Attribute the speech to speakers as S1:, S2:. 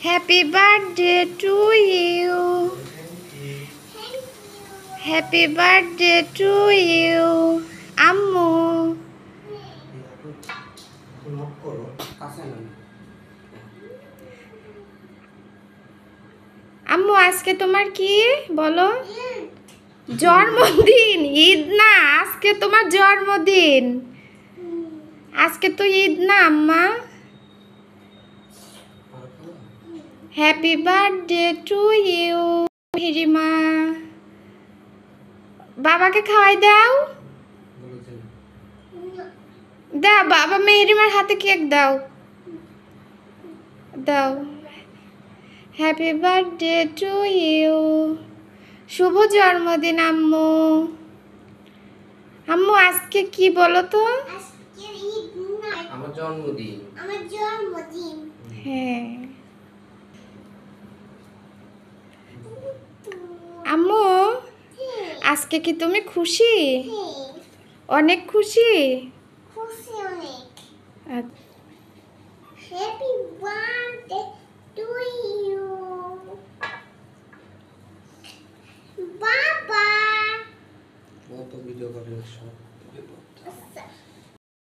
S1: Happy birthday to you. Happy birthday to you. আম্মু আম্মু আজকে তোমার কি বলো? জন্মদিন। ঈদ না, আজকে তোমার জন্মদিন। আজকে তো ঈদ না আম্মা। Happy birthday to you Hirima. বাবাকে খাওয়াই দাও। দাও বাবা, মেহরিমার হাতে কেক দাও। দাও। Happy birthday to you. শুভ জন্মদিন আম্মু। আম্মু আজকে কি বলো তো?
S2: আমার জন্মদিন।
S1: হ্যাঁ আম্মু, আজকে কি তুমি খুশি? অনেক খুশি।
S3: Happy birthday to you, Baba.
S2: वो तो वीडियो कर रहे हो।